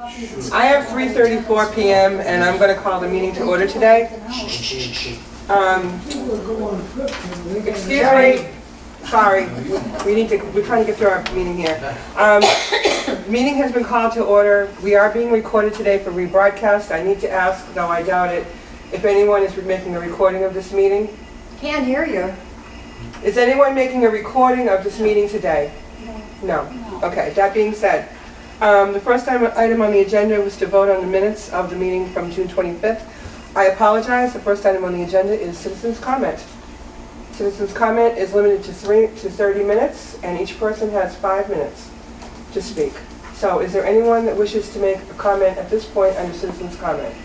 I have 3:34 p.m. and I'm going to call the meeting to order today. Excuse me. Sorry. We're trying to get through our meeting here. Meeting has been called to order. We are being recorded today for rebroadcast. I need to ask, though I doubt it, if anyone is making a recording of this meeting. Can't hear you. Is anyone making a recording of this meeting today? No. Okay, that being said, the first item on the agenda was to vote on the minutes of the meeting from June 25th. I apologize, the first item on the agenda is citizens' comment. Citizens' comment is limited to 30 minutes, and each person has 5 minutes to speak. So is there anyone that wishes to make a comment at this point under citizens' comment?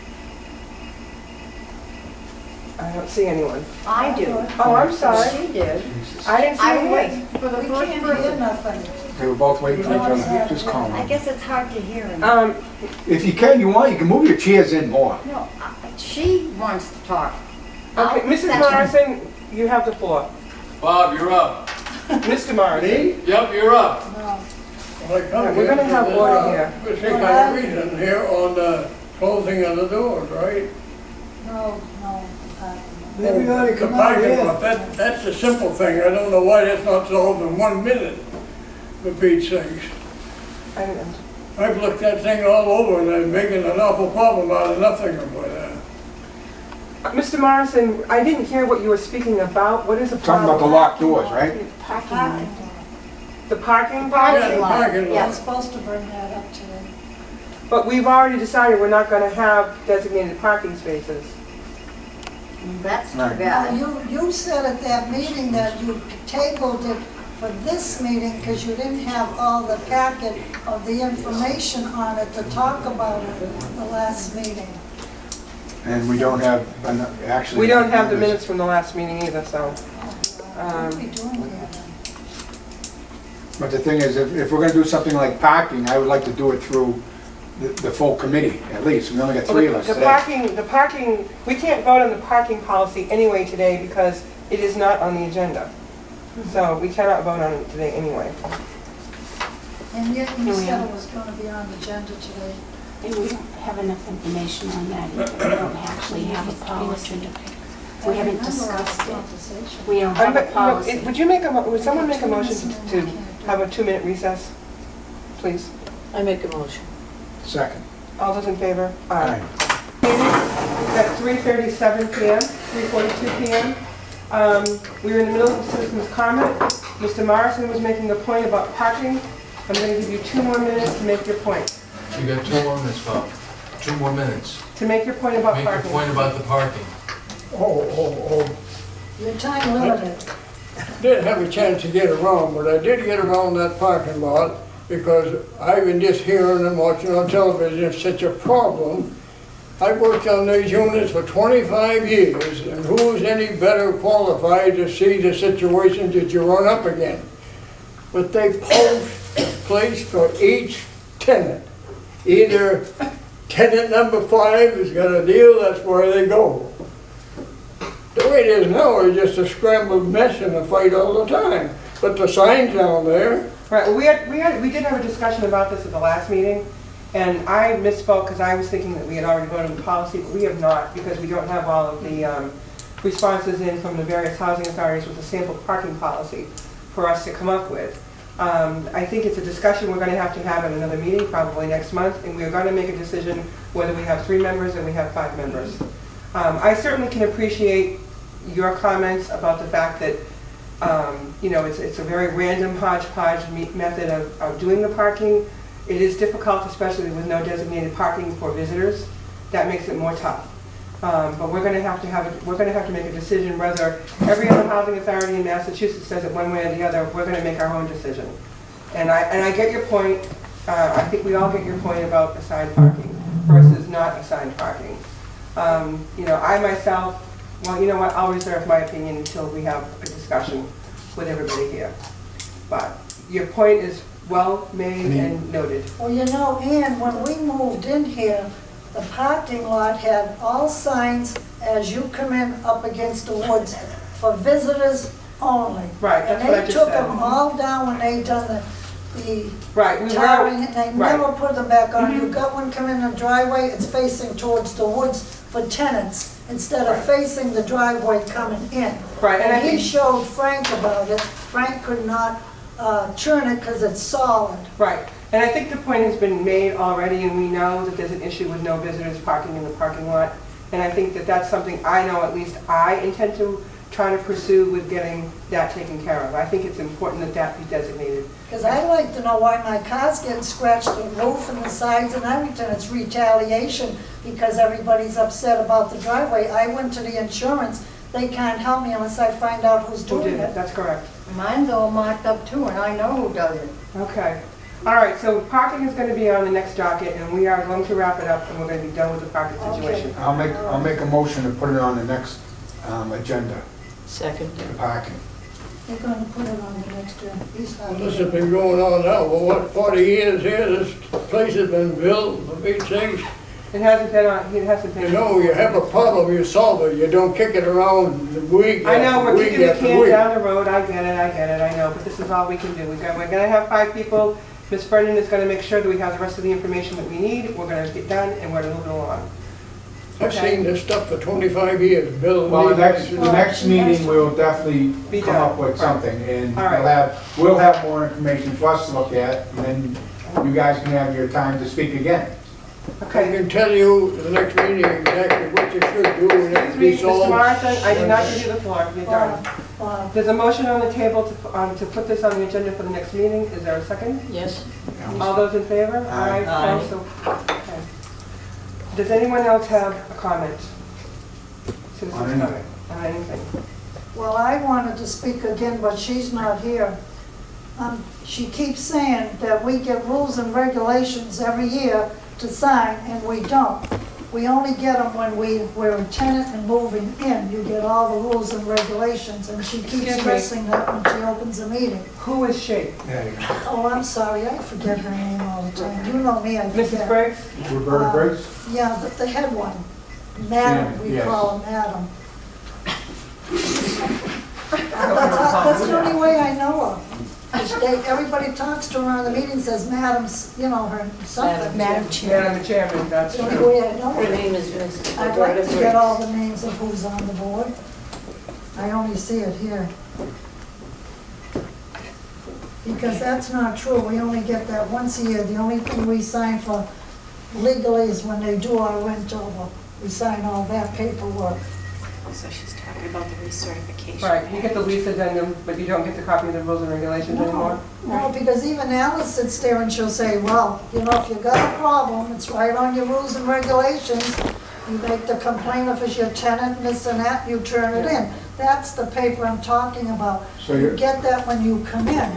I don't see anyone. I do. Oh, I'm sorry. She did. I didn't see anyone. For the We first can't hear person. nothing. They were both waiting for each other. Just calm I down. guess it's hard to hear him. If you can move your chairs in more. No, she wants to talk. Okay, Mrs. Morrison, you have the floor. Bob, you're up. Mr. Morrison. Yep, you're up. No. We're going to have order here. We're taking a reason here on the closing of the doors, right? No. Maybe ought to come out here. That's a simple thing. I don't know why that's not solved in 1 minute, for Pete's sakes. I don't know. I've looked that thing all over and I'm making an awful problem out of nothing over there. Mr. Morrison, I didn't hear what you were speaking about. What is the Talking about the problem? locked doors, right? Parking. The parking Yeah, part? the parking I lot. was supposed to bring that up today. But we've already decided we're not going to have designated parking spaces. That's too Right. bad. You said at that meeting that you tabled it for this meeting because you didn't have all the packet of the information on it to talk about it the last meeting. And we don't have, actually. We don't have the minutes from the last meeting either, so. What are we doing here then? But the thing is, if we're gonna do something like parking, I would like to do it through the full committee, at least. We only got 3 of us The today. parking, we can't vote on the parking policy anyway today because it is not on the agenda. So we cannot vote on it today anyway. And yet you said it was going to be on the agenda today. And we don't have enough information on that either. We don't actually have a policy. We haven't discussed it. We don't have a policy. Would someone make a motion to have a 2-minute recess, please? I make a motion. Second. All those in favor? Aye. At 3:37 p.m., 3:42 p.m. We were in the middle of citizens' comment. Mr. Morrison was making a point about parking. I'm going to give you 2 more minutes to make your point. You got 2 more minutes, Bob. 2 more minutes. To make your point about Make your parking. point about the parking. Your time limited. Didn't have a chance to get around, but I did get around that parking lot because I've been just hearing and watching on television, it's such a problem. I've worked on these units for 25 years, and who's any better qualified to see the situations that you run up against? But they post a place for each tenant. Either tenant number 5 has got a deal, that's where they go. The way it is now is just a scrambled mess and a fight all the time. But the sign's down there. Right, well, we did have a discussion about this at the last meeting, and I misspoke because I was thinking that we had already voted on the policy, but we have not because we don't have all of the responses in from the various housing authorities with a sample parking policy for us to come up with. I think it's a discussion we're going to have at another meeting, probably next month, and we're going to make a decision whether we have 3 members or we have 5 members. I certainly can appreciate your comments about the fact that it's a very random hodgepodge method of doing the parking. It is difficult, especially with no designated parking for visitors. That makes it more tough. But we're going to have to make a decision whether every other housing authority in Massachusetts does it one way or the other. We're going to make our own decision. And I get your point. I think we all get your point about assigned parking versus not assigned parking. I myself, well, you know what? I'll reserve my opinion until we have a discussion with everybody here. But your point is well made and noted. Well, Ann, when we moved in here, the parking lot had all signs as you come in up against the woods for visitors only. Right, that's what I And just they took said. them all down when they done the Right, we tarring, were, and they right. never put them back on. You've got one coming in the driveway, it's facing towards the woods for tenants, instead of facing the driveway coming in. Right, and I And he think- showed Frank about it. Frank could not turn it because it's solid. Right, and I think the point has been made already, and we know that there's an issue with no visitors parking in the parking lot. And I think that that's something I know, at least I intend to try to pursue with getting that taken care of. I think it's important that that be designated. Because I'd like to know why my car's getting scratched, the roof and the sides and everything. It's retaliation because everybody's upset about the driveway. I went to the insurance. They can't help me unless I find out who's Who doing did it? it. That's correct. Mine's all marked up too, and I know who does it. Okay. All right, so parking is going to be on the next docket, and we are going to wrap it up, and we're going to be done with the parking situation. I'll make a motion to put it on the next agenda, Second. the parking. They're gonna put it on the next one. He's not This here. has been going on now, for what, 40 years here, this place has been built, for Pete's sakes. It hasn't been on, it hasn't been. You know, you have a problem, you solve it, you don't kick it around week I know, after we're week kicking the after can week. down the road, I get it, I know, but this is all we can do. We're gonna have 5 people, Ms. Brennan is gonna make sure that we have the rest of the information that we need, we're gonna get done, and we're moving along. I've seen this stuff for 25 years, Bill. Well, the Lee- next meeting, we'll definitely Be come done. up with something, and All right. we'll have more information for us to look at, and then you guys can have your time to speak again. I Okay. can tell you the next meeting exactly what you should do and Excuse it me, be Mr. solved. Morrison, I did not give you the floor, you're done. There's a motion on the table to put this on the agenda for the next meeting, is there a second? Yes. All those in favor? Aye. Aye. Okay. Does anyone else have a comment? On Citizens anything. comment on anything? Well, I wanted to speak again, but she's not here. She keeps saying that we get rules and regulations every year to sign, and we don't. We only get them when we're a tenant and moving in. You get all the rules and regulations, and she Excuse keeps me. stressing that when she opens a meeting. Who is she? There you go. Oh, I'm sorry, I forget her name all the time. You know me, I forget. Mrs. Briggs? Roberta Briggs? Yeah, the head one. Madam, Yeah, we yes. call her Madam. That's the only way I know her. Everybody talks to her on the meeting, says Madam's, you know, her something. Madam Madam Chairman, that's That's the true. only way I know Her her. name is Miss I'd like to get all the names of who's on the board. I only see it here. Because that's not true, we only get that once a year. The only thing we sign for legally is when they do our rent over. We sign all that paperwork. So she's talking about the recertification. Right, you get the lease addendum, but you don't get the copy of the rules and regulations anymore? No, because even Alice sits there and she'll say, well, you know, if you got a problem, it's right on your rules and regulations. You make the complaint if it's your tenant, this and that, you turn it in. That's the paper I'm talking about. So You you're- get that when you come in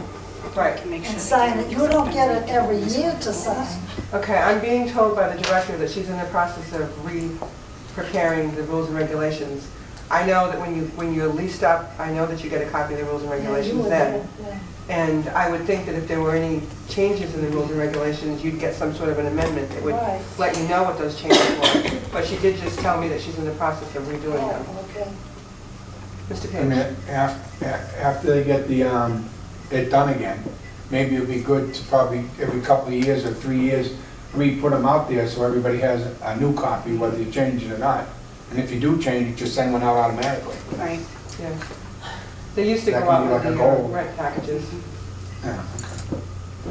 Right. Make sure and they sign do it. You don't get it every year to sign. Okay, I'm being told by the director that she's in the process of re-preparing the rules and regulations. I know that when you're leased up, I know that you get a copy of the rules and Yeah, you regulations would then. get it, yeah. And I would think that if there were any changes in the rules and regulations, you'd get some sort of an amendment that would Right. let you know what those changes were. But she did just tell me that she's in the process of redoing them. Oh, okay. Mr. I mean, Page? after they get it done again, maybe it'd be good to probably every couple of years or 3 years, re-put them out there so everybody has a new copy, whether you change it or not. And if you do change it, just send one out automatically. Right. Yeah. They used to That go can out be with like a the goal. rent packages. Yeah.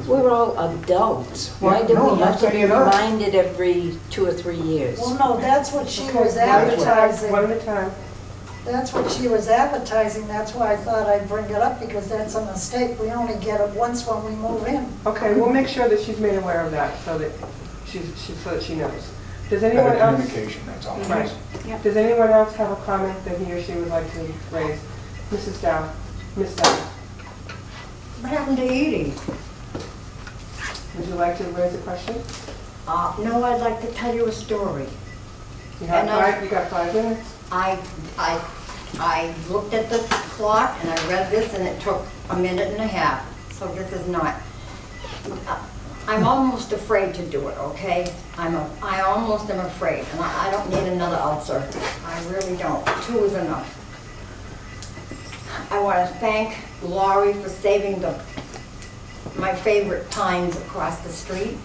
We're all adults. Why Yeah, do no, we I'm have not to be saying that. reminded every 2 or 3 years? Well, no, that's what she was One at a time, advertising. one at a time. That's what she was advertising. That's why I thought I'd bring it up, because that's a mistake. We only get it once when we move in. Okay, we'll make sure that she's made aware of that so that so that she knows. Does anyone Better else? communication, that's all. it Right. is. Does anyone else have a comment that he or she would like to raise? Mrs. Dow, Ms. Dow, What happened to Edie? would you like to raise a question? No, I'd like to tell you a story. You have And I- five, you got 5 minutes? I looked at the clock and I read this and it took a minute and a half. So this is not, I'm almost afraid to do it, okay? I almost am afraid, and I don't need another ulcer. I really don't. 2 is enough. I want to thank Laurie for saving the my favorite pines across the street.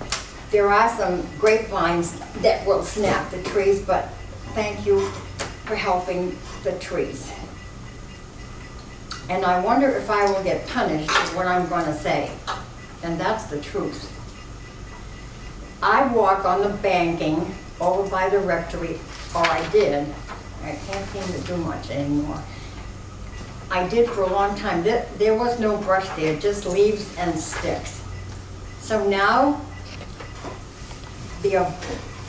There are some grapevines that will snap the trees, but thank you for helping the trees. And I wonder if I will get punished for what I'm going to say, and that's the truth. I walk on the banking over by the rectory, or I did. I can't seem to do much anymore. I did for a long time. There was no brush there, just leaves and sticks. So now, the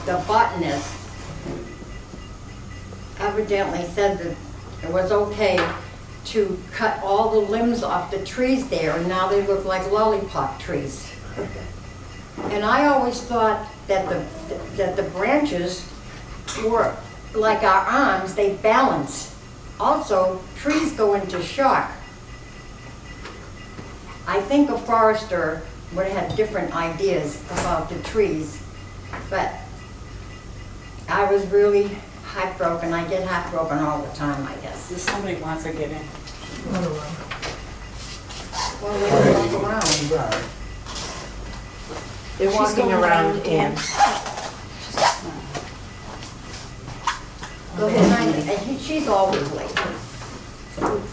botanist evidently said that it was okay to cut all the limbs off the trees there, and now they look like lollipop trees. And I always thought that the branches were like our arms, they balance. Also, trees go into shock. I think a forester would have had different ideas about the trees, but I was really heartbroken. I get heartbroken all the time, I guess. If somebody wants to get in. Well, they don't walk around. They're walking around and Go behind me, and she's always late.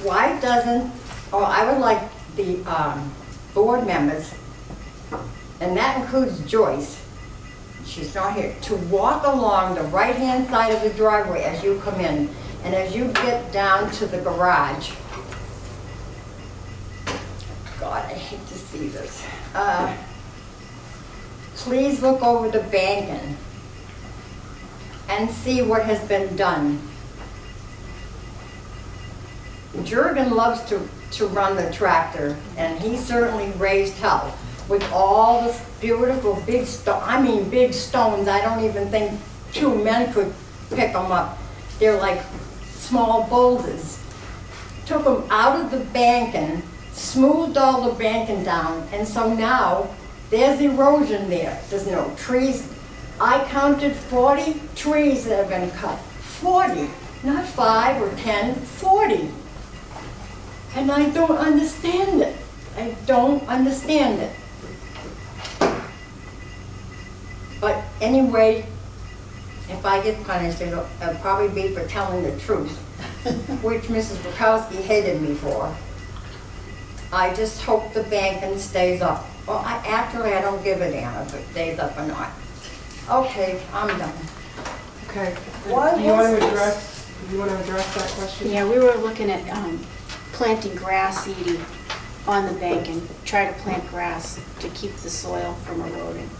Why doesn't, or I would like the board members, and that includes Joyce, she's not here, to walk along the right-hand side of the driveway as you come in, and as you get down to the garage. God, I hate to see this. Please look over the banking and see what has been done. Jurgen loves to run the tractor, and he certainly raised hell with all the beautiful big big stones. I don't even think 2 men could pick them up. They're like small boulders. Took them out of the banking, smoothed all the banking down, and so now there's erosion there. There's no trees. I counted 40 trees that have been cut. 40, not 5 or 10, 40. And I don't understand it. I don't understand it. But anyway, if I get punished, it'll probably be for telling the truth, which Mrs. Bukowski hated me for. I just hope the banking stays up. Well, actually, I don't give a damn if it stays up or not. Okay, I'm done. Okay. What Do you want is to this? address that question? Yeah, we were looking at planting grass seeding on the bank and try to plant grass to keep the soil from eroding.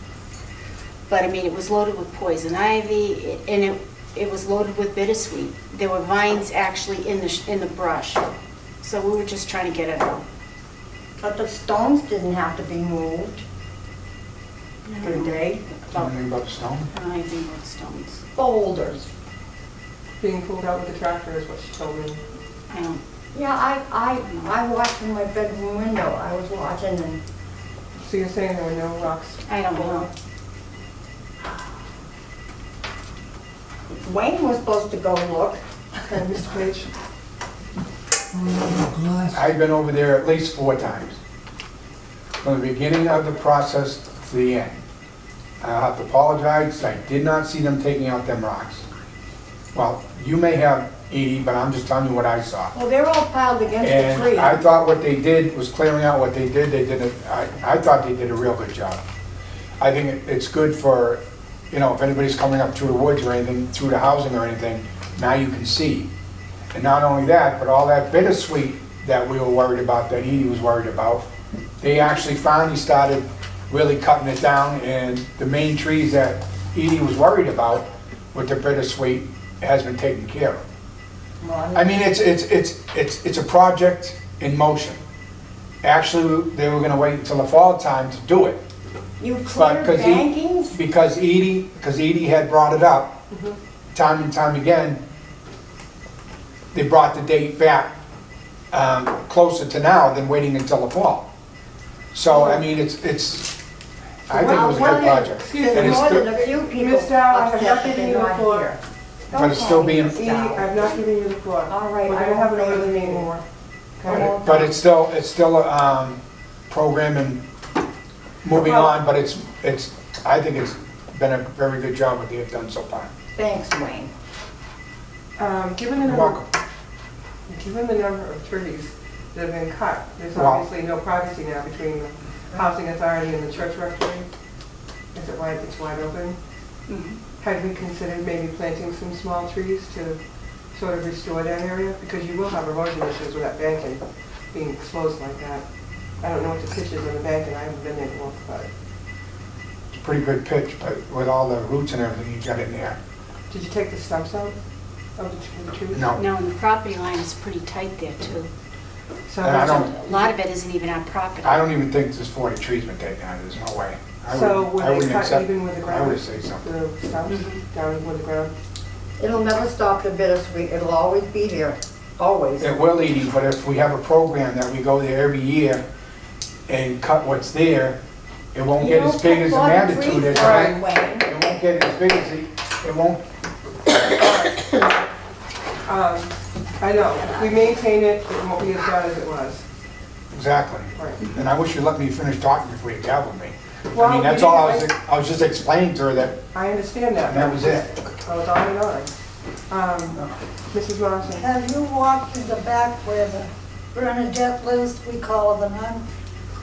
But I mean, it was loaded with poison ivy, and it was loaded with bittersweet. There were vines actually in the brush, so we were just trying to get it out. But the stones didn't have to be moved, did they? Something about the stone? I don't know anything about stones. Boulders. Being pulled out with the tractor is what she told me. I don't. Yeah, I watched from my bedroom window. I was watching, and So you're saying there were no rocks? I don't know. Wayne was supposed to go look. Okay, Mr. Page? I've been over there at least 4 times. From the beginning of the process to the end. I have to apologize, I did not see them taking out them rocks. Well, you may have, Edie, but I'm just telling you what I saw. Well, they're all piled against the tree. And I thought what they did was clearing out what they did. I thought they did a real good job. I think it's good for, you know, if anybody's coming up through the woods or anything, through the housing or anything, now you can see. And not only that, but all that bittersweet that we were worried about, that Edie was worried about, they actually finally started really cutting it down, and the main trees that Edie was worried about with the bittersweet has been taken care of. I mean, it's a project in motion. Actually, they were gonna wait until the fall time to do it. You But cleared bankings? because Edie had brought it up time and time again, they brought the date back closer to now than waiting until the fall. So, I mean, I think it was a good project. Excuse And me, it's More still- than a few people Ms. Dow, I have upset not that given they're you the not floor. here. But it's still being- Edie, I've not given you the floor. All right, We're I gonna have an won't say orderly anything. meeting more. Okay? But it's still a program in moving on, but I think it's been a very good job what they have done so far. Thanks, Wayne. Given the You're number, welcome. given the number of trees that have been cut, there's Well- obviously no privacy now between the housing authority and the church rectory. Is it wide, it's wide open? Mhm. Had we considered maybe planting some small trees to sort of restore that area? Because you will have erosion issues with that banking being exposed like that. I don't know what the pitch is on the banking, I haven't been there to look, but It's a pretty good pitch, but with all the roots and everything you got in there. did you take the stumps out of the trees? No. No, and the property line is pretty tight there too. So, And I so don't- A lot of it isn't even our property. I don't even think there's 40 trees been taken out, there's no way. I would wouldn't they cut accept- even with the I ground? would say so. The stumps down with the ground? It'll never stop the bittersweet, it'll always be there, always. It will, Edie, but if we have a program that we go there every year and cut what's there, it won't get as big as the magnitude as that. Wayne. It won't get as big as it won't, I know, if we maintain it, it won't be as bad as it was. exactly. Right. And I wish you let me finish talking before you gavel me. Well, I mean, that's you all didn't, I was just explaining to her that, I understand that. and that was it. I was on and on. Mrs. Morrison? Have you walked in the back where the Bernadette lives? We call her the nun,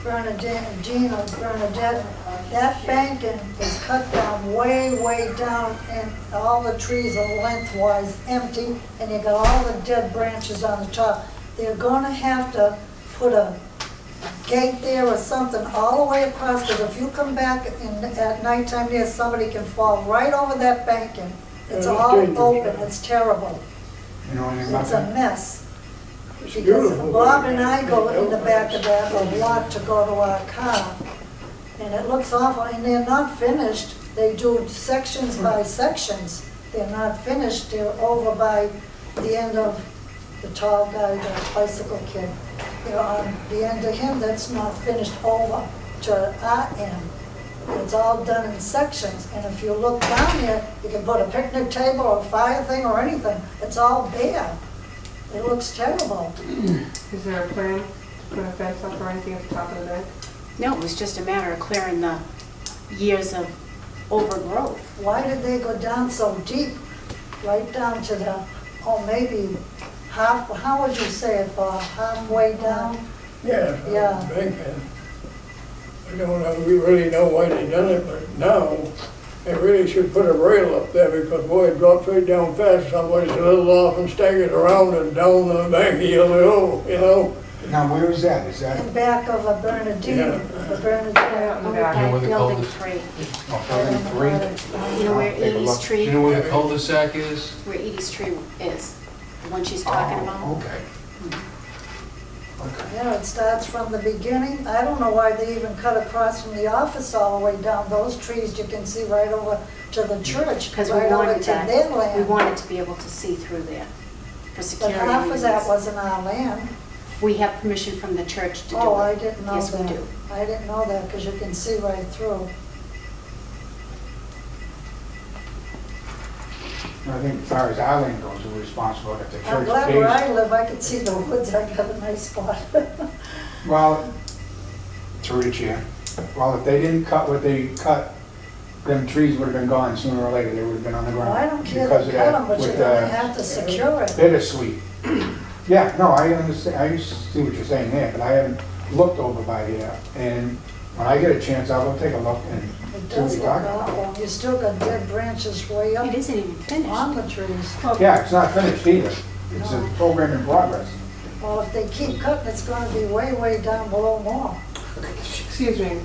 Bernadette, Jean or Bernadette. That banking is cut down way, way down, and all the trees are lengthwise empty, and you got all the dead branches on the top. They're gonna have to put a gate there or something all the way across, because if you come back at nighttime there, somebody can fall right over that banking. It's Yeah, it's all dangerous. open, it's terrible. You know what I mean? It's a mess. It's Because beautiful. Bob and I go in the back of that or walk to go to our car, and it looks awful, and they're not finished. They do sections by sections. They're not finished, they're over by the end of the tall guy, the bicycle kid. You know, on the end of him, that's not finished over to our end. It's all done in sections, and if you look down there, you can put a picnic table or a fire thing or anything. It's all bare. It looks terrible. Is there a plan to put a fence up or anything at the top of the bank? No, it was just a matter of clearing the years of overgrowth. Why did they go down so deep? Right down to the, oh, maybe half, how would you say it, Bob? Halfway down? Yeah. Yeah. Banking. I don't know, we really know why they done it, but now, they really should put a rail up there, because boy, it drops right down fast, somebody's a little off and staggers around and down the bank, you know? Now, where is that? Is that, In back of a Bernadine, Yeah. the Bernadine. in the Over back. by where the building cul-de-sac- 3. oh, building 3? You know where I'll take a Edie's look. Do tree, you know where the cul-de-sac is? where Edie's tree is? The one she's talking about? Oh, okay. Okay. Yeah, it starts from the beginning. I don't know why they even cut across from the office all the way down. Those trees you can see right over to the church, Because we right over wanted to their that, we land. wanted to be able to see through there for But security half of that reasons. wasn't our land. We have permission from the church to do it. Oh, I didn't know that. Yes, we do. I didn't know that, because you can see right through. I think as far as our land goes, we're responsible if the I'm church glad where pays. I live, I could see the woods. I got a nice spot. Well, through the chair. Well, if they didn't cut what they cut, them trees would have been gone sooner or later. They would have been on the ground. Well, I don't care because to of cut that, them, but with you're gonna the have to secure it. bittersweet. Yeah, no, I understand, I see what you're saying there, but I haven't looked over by here. And when I get a chance, I'll go take a look and It see what does you're look talking about. awful. You still got dead branches way up It isn't even finished. on the trees. Yeah, it's not finished either. It's a program in progress. Well, if they keep cutting, it's gonna be way, way down below more. Excuse me,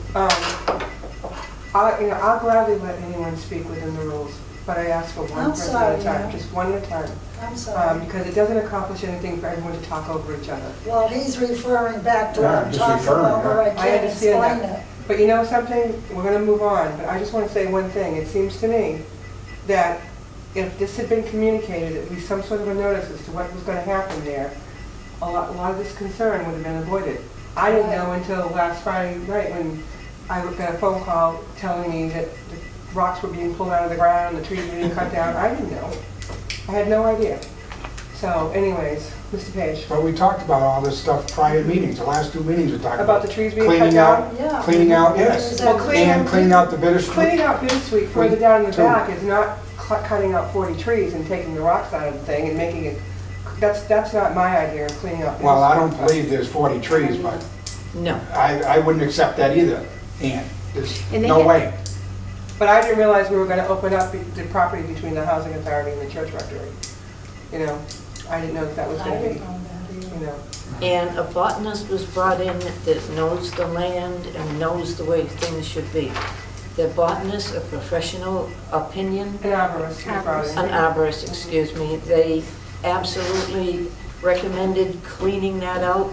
I'll gladly let anyone speak within the rules, but I ask for one I'm person sorry, at a time, ma'am. just one at a time. I'm sorry. Because it doesn't accomplish anything for everyone to talk over each other. Well, he's referring back to Yeah, what I'm just talking referring, about where I I can't understand explain that. it. But you know something, we're gonna move on, but I just wanna say one thing. It seems to me that if this had been communicated, at least some sort of a notice as to what was gonna happen there, a lot of this concern would have been avoided. I didn't know until last Friday night when I got a phone call telling me that the rocks were being pulled out of the ground, the trees were being cut down. I didn't know. I had no idea. So anyways, Mr. Page? But we talked about all this stuff prior meetings, the last 2 meetings we talked About about. the trees being cut Cleaning down? out, Yeah. cleaning out, yes. Well, And cleaning out the bittersweet. Cleaning out bittersweet further down in the Too. back is not cutting out 40 trees and taking the rocks out of the thing and making it, that's not my idea of cleaning up. Well, I don't believe there's 40 trees, but No. I wouldn't accept that either, Ann. There's And they no get- way. But I didn't realize we were gonna open up the property between the housing authority and the church rectory. You know, I didn't know that was I gonna be, didn't know that either. you know. And a botanist was brought in that knows the land and knows the way things should be. The botanist, a professional opinion, An arborist, we brought in. an arborist, excuse me, they absolutely recommended cleaning that out.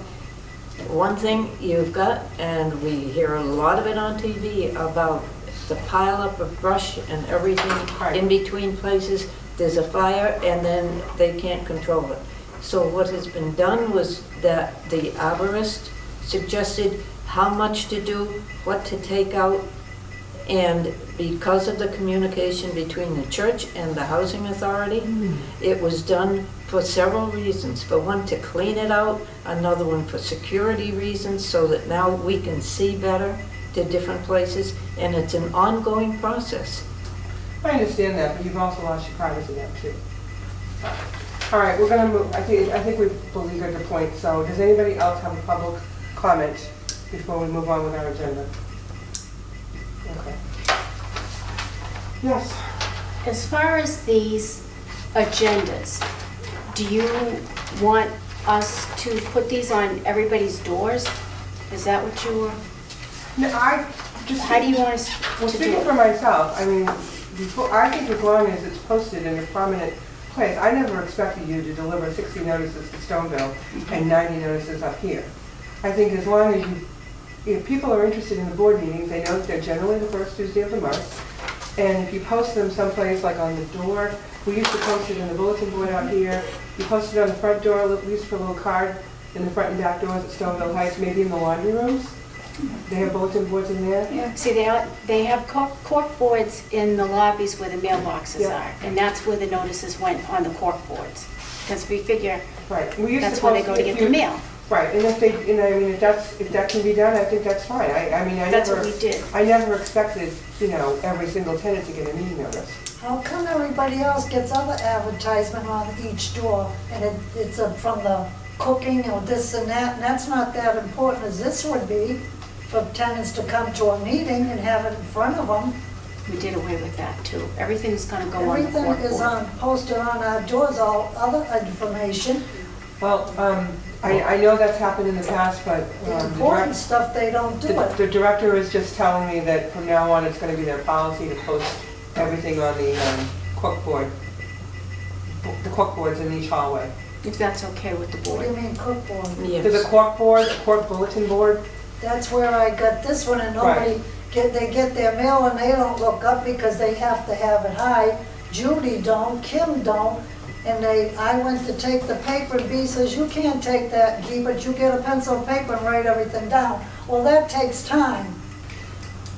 One thing you've got, and we hear a lot of it on TV, about the pile up of brush and everything in between places. There's a fire and then they can't control it. So what has been done was that the arborist suggested how much to do, what to take out, and because of the communication between the church and the housing authority, it was done for several reasons. For one, to clean it out, another one for security reasons, so that now we can see better to different places, and it's an ongoing process. I understand that, but you've also lost your privacy now too. All right, we're gonna move, I think we've beleaguered the point, so does anybody else have a public comment before we move on with our agenda? Okay. Yes, As far as these agendas, do you want us to put these on everybody's doors? Is that what you were, no, I just. how do you want us Well, to do speaking for it? myself, I mean, before, I think as long as it's posted in a prominent place, I never expected you to deliver 60 notices to Stoneville and 90 notices up here. I think as long as if people are interested in the board meetings, they know that they're generally the first Tuesday of the month. And if you post them someplace like on the door, we used to post it in the bulletin board out here. You post it on the front door, we used to put a little card in the front and back doors at Stoneville Heights, maybe in the laundry rooms. They have bulletin boards in there. See, they have cork boards in the lobbies where the mailboxes Yeah. are, and that's where the notices went, on the cork boards. Because we figure Right. We used to that's where they post go to if get you- the mail. Right, and if they, and I mean, if that can be done, I think that's fine. I mean, I That's never, what we did. I never expected, you know, every single tenant to get a meeting notice. How come everybody else gets other advertisement on each door, and it's from the cooking or this and that's not that important as this would be for tenants to come to a meeting and have it in front of them. We did away with that too. Everything's gonna go on the Everything cork is board. posted on our doors, all other information. Well, I know that's happened in the past, but The the important stuff, they don't do it. the director is just telling me that from now on, it's gonna be their policy to post everything on the cork board, the cork boards in each hallway. If that's okay with the What do you board. mean cookboard? There's a Yes. cork board, a cork bulletin board. That's where I got this one, and nobody, they get their mail and they don't look up because they have to have it high. Judy don't, Kim don't, and I went to take the paper, and B says, you can't take that and keep it, you get a pencil and paper and write everything down. Well, that takes time.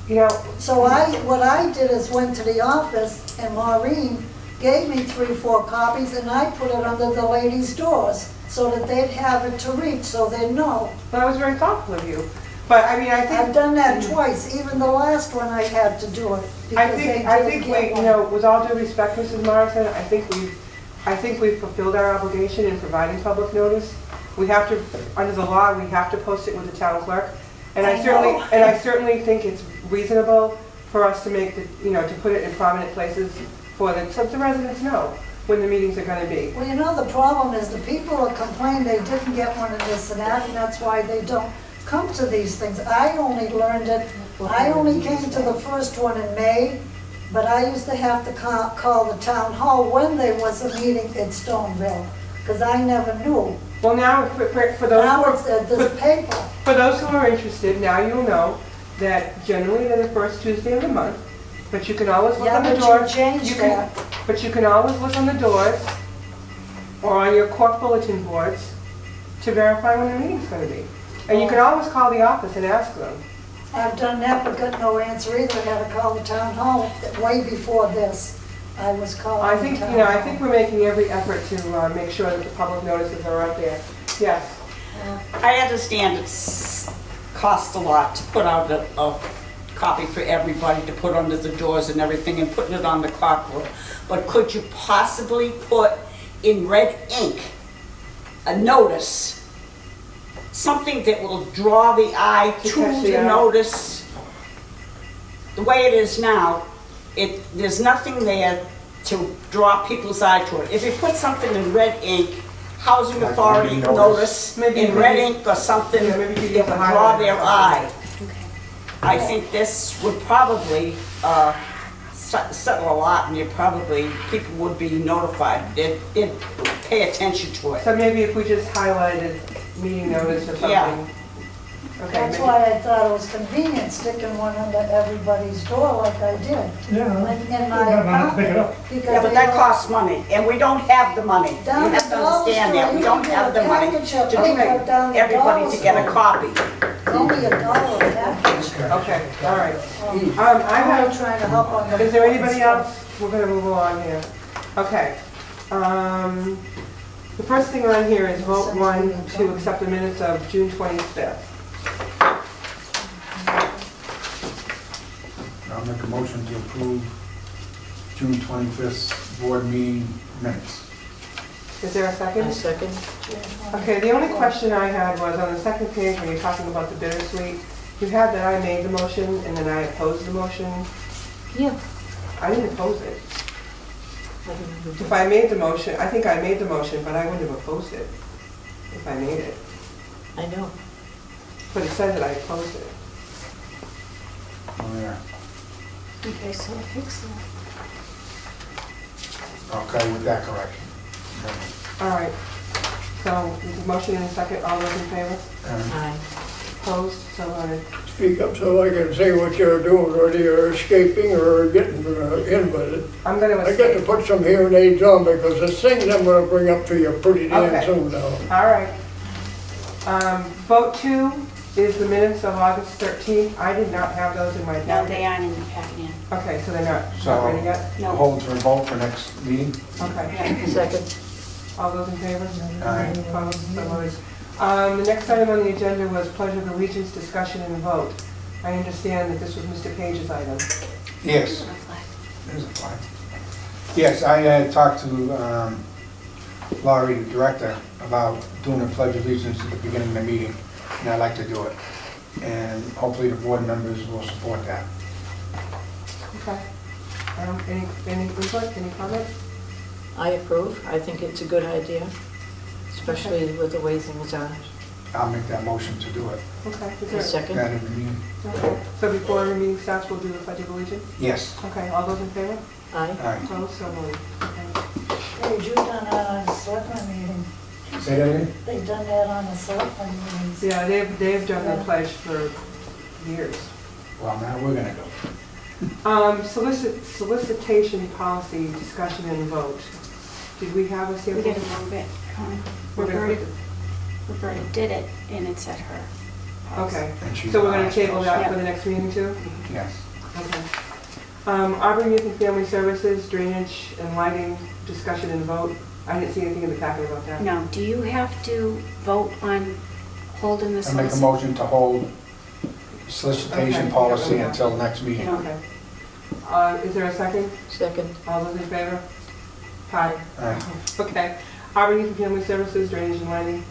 You know, So what I did is went to the office, and Maureen gave me 3, 4 copies, and I put it under the ladies' doors so that they'd have it to read, so they'd know. that was very thoughtful of you. But I mean, I think. I've done that twice, even the last one I had to do it. I because they think didn't we, get you one. know, with all due respect, Mrs. Morrison, I think we've fulfilled our obligation in providing public notice. We have to, under the law, we have to post it with the town clerk. And I know. I certainly think it's reasonable for us to make the, you know, to put it in prominent places so the residents know when the meetings are gonna be. Well, you know, the problem is the people that complain they didn't get one of this and that, and that's why they don't come to these things. I only learned it, I only came to the first one in May, but I used to have to call the town hall when there was a meeting in Stoneville, because I never knew. Well, now, for those who Now are. it's at this paper. For those who are interested, now you'll know that generally they're the first Tuesday of the month, but you can always look Yeah, on the but you doors. changed that. But you can always look on the doors or on your cork bulletin boards to verify when the meeting's gonna be. And you can always call the office and ask them. I've done that, but got no answer either. I had to call the town hall way before this. I was calling. I think, you know, I think we're making every effort to make sure that the public notices are out there. Yes. I understand it's costs a lot to put out a copy for everybody to put under the doors and everything and putting it on the clockwork. But could you possibly put in red ink a notice, something that will draw the eye to catch the the eye. notice? The way it is now, there's nothing there to draw people's eye to it. If you put something in red ink, housing Like authority reading notice Maybe- in red ink or something, Yeah, maybe you could it get would the draw highlighter. their eye. Okay. I think this would probably settle a lot, and people would be notified. They'd pay attention to it. So maybe if we just highlighted meeting notice or something. Yeah. Okay, That's maybe- why I thought it was convenient sticking one under everybody's door like I did. Yeah. In my You're gonna have to pick it apartment. up. Because Yeah, but they that were costs money, and we don't have the money. You down have at to Dollar understand that. Store, We you don't can have get the a money package to of give paper down at everybody Dollar to get a Store. copy. Only $1 a package. Okay, all right. I I'm have, trying to help on the. is there anybody else? We're gonna move along here. Okay. The first thing on here is vote one to accept the minutes of June 25th. I'll make a motion to approve June 25th board meeting minutes. Is there a second? A second? Okay, the only question I had was on the second page when you're talking about the bittersweet, you had that I made the motion and then I opposed the motion. Yeah. I didn't oppose it. I don't know. If I made the motion, I think I made the motion, but I wouldn't have opposed it if I made it. I know. But it says that I opposed it. Oh, yeah. Okay, so fix that. Okay, with that correction. All right. So, there's a motion and a second. All those in favor? Aye. Opposed? So voted. Speak up so I can see what you're doing, whether you're escaping or getting in with it. I'm going to I got to abstain. put some hearing aids on because the things I'm gonna bring up to you pretty damn Okay. soon now. All right. Vote two is the minutes of August 13th. I did not have those in my No, packet. they aren't in the packet yet. Okay, so they're not So, ready yet? No. hold for a vote for next meeting? Okay. Second? All those in favor? Aye. Opposed? So voted. The next item on the agenda was Pledge of Allegiance discussion and vote. I understand that this was Mr. Page's item. Yes. There's a flag. Yes, I had talked to Laurie, the director, about doing a pledge of allegiance at the beginning of the meeting, and I'd like to do it. And hopefully the board members will support that. Okay. Any input, any comment? I approve. I think it's a good idea, especially with the way things are. I'll make that motion to do it. Okay. Is A there- second? That in the meeting? Okay. So before the meeting starts, we'll do the Pledge of Allegiance? Yes. Okay, all those in favor? Aye. All right. Opposed? So voted. Okay. Hey, you done that on the selectmen meeting. Say that again? They done that on the selectmen meetings. Yeah, they've done the pledge for years. Well, now we're gonna go. Solicitation policy, discussion and vote. Did we have a We sample? gotta move it. We're gonna put Roberta did it, and it's at her house. Okay, And she- so we're gonna table that for the next meeting too? Yes. Okay. Auburn Youth and Family Services, drainage and lighting, discussion and vote. I didn't see anything in the packet about that. No, do you have to vote on holding the I make a solicitation? motion to hold solicitation Okay. policy Yeah. until next meeting. Okay. Is there a second? Second? All those in favor? Aye. Aye. Okay. Auburn Youth and Family Services, drainage and lighting.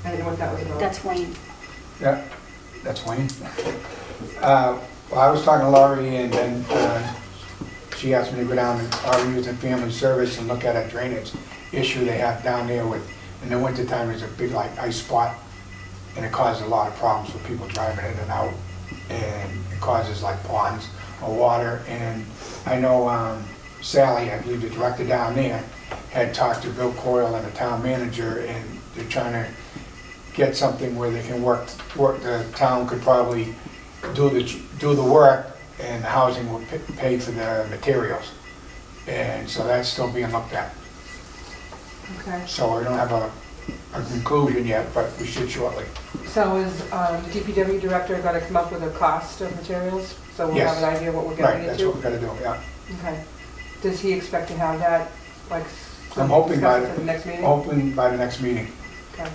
I didn't know what that was about. That's Wayne. Yeah, that's Wayne. Well, I was talking to Laurie, and then she asked me to go down to our Youth and Family Service and look at a drainage issue they have down there with, in the wintertime, there's a big like ice spot, and it causes a lot of problems for people driving in and out, and it causes like ponds of water, and I know Sally, I believe the director down there, had talked to Bill Coyle and the town manager, and they're trying to get something where they can work, the town could probably do the work, and the housing will pay for the materials. And so that's still being looked at. Okay. So we don't have a conclusion yet, but we should shortly. So is the DPW director going to come up with a cost of materials? So we'll Yes. have an idea what we're Right, getting that's what into? we gotta do, yeah. Okay. Does he expect to have that, like? I'm hoping by discussed at the next meeting? the next meeting, Okay.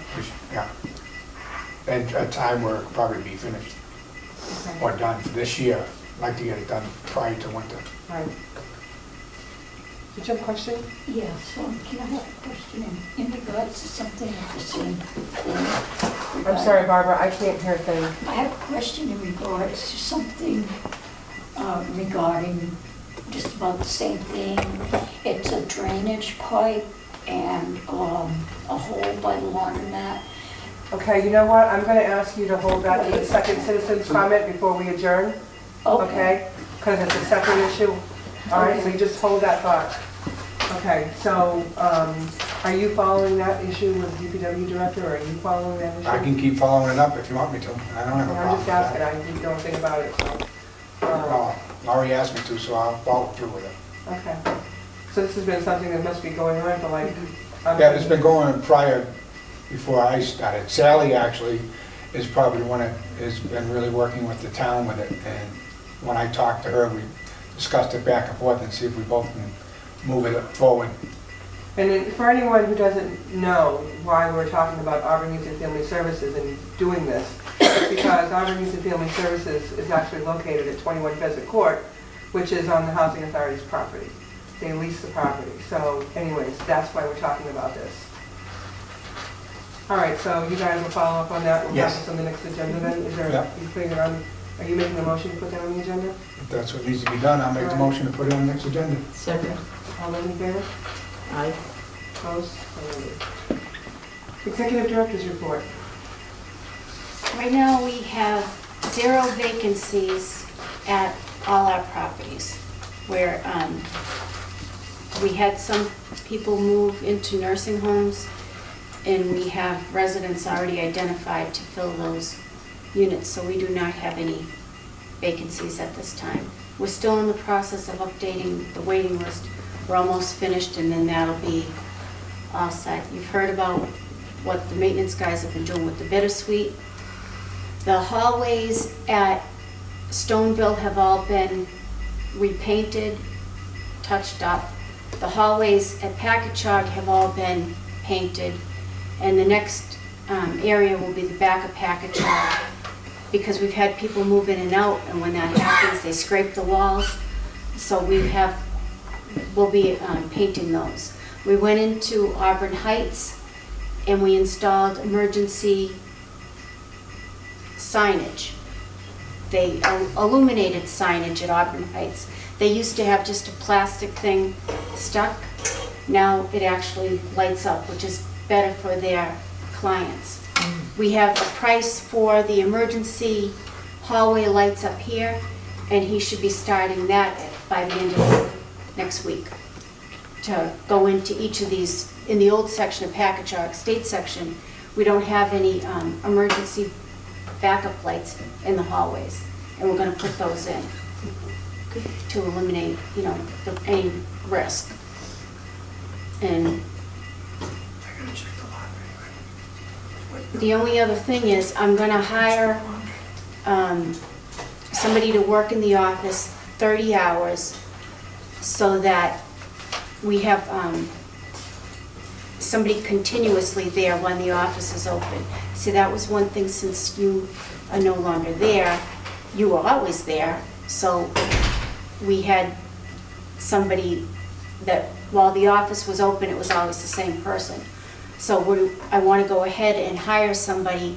yeah. At a time where it'll probably be finished Okay. or done for this year. I'd like to get it done prior to winter. Right. Did you have a question? Yes, can I have a question in regards to something I've seen? I'm sorry, Barbara, I can't hear things. I have a question in regards to something regarding just about the same thing. It's a drainage pipe and a hole by the laundromat. Okay, you know what? I'm going to ask you to hold that to the second citizen's comment before we adjourn, okay? Because it's a separate issue. All right, so you just hold that thought. Okay, so are you following that issue with DPW director, or are you following that issue? I can keep following it up if you want me to. I don't have a problem I'm with just asking, that. I didn't know anything about it, so. No, Laurie asked me to, so I'll follow through with it. Okay. So this has been something that must be going on for like... Yeah, it's been going on prior, before I started. Sally actually is probably the one that has been really working with the town with it. And when I talked to her, we discussed it back and forth and see if we both can move it forward. And then for anyone who doesn't know why we're talking about Auburn Youth and Family Services and doing this, it's because Auburn Youth and Family Services is actually located at 21 Pheasant Court, which is on the Housing Authority's property. They lease the property. So anyways, that's why we're talking about this. All right, so you guys will follow up on that. We'll have Yes. this on the next agenda then? Is there, Yeah. you putting it on, are you making a motion to put that on the agenda? If that's what needs to be done, I'll make the motion to put it on the next agenda. Second. All those in favor? Aye. Opposed? So moved. Executive Director's Report. Right now, we have 0 vacancies at all our properties, where we had some people move into nursing homes, and we have residents already identified to fill those units, so we do not have any vacancies at this time. We're still in the process of updating the waiting list. We're almost finished, and then that'll be all set. You've heard about what the maintenance guys have been doing with the bittersweet. The hallways at Stoneville have all been repainted, touched up. The hallways at Packagug have all been painted. And the next area will be the back of Packagug, because we've had people move in and out, and when that happens, they scrape the walls. So we'll be painting those. We went into Auburn Heights and we installed emergency signage. They illuminated signage at Auburn Heights. They used to have just a plastic thing stuck. Now it actually lights up, which is better for their clients. We have a price for the emergency hallway lights up here, and he should be starting that by the end of next week to go into each of these. In the old section of Packagug, state section, we don't have any emergency backup lights in the hallways, and we're going to put those in to eliminate, any risk. And the only other thing is, I'm going to hire somebody to work in the office 30 hours so that we have somebody continuously there when the office is open. See, that was one thing, since you are no longer there, you were always there, so we had somebody that while the office was open, it was always the same person. So I want to go ahead and hire somebody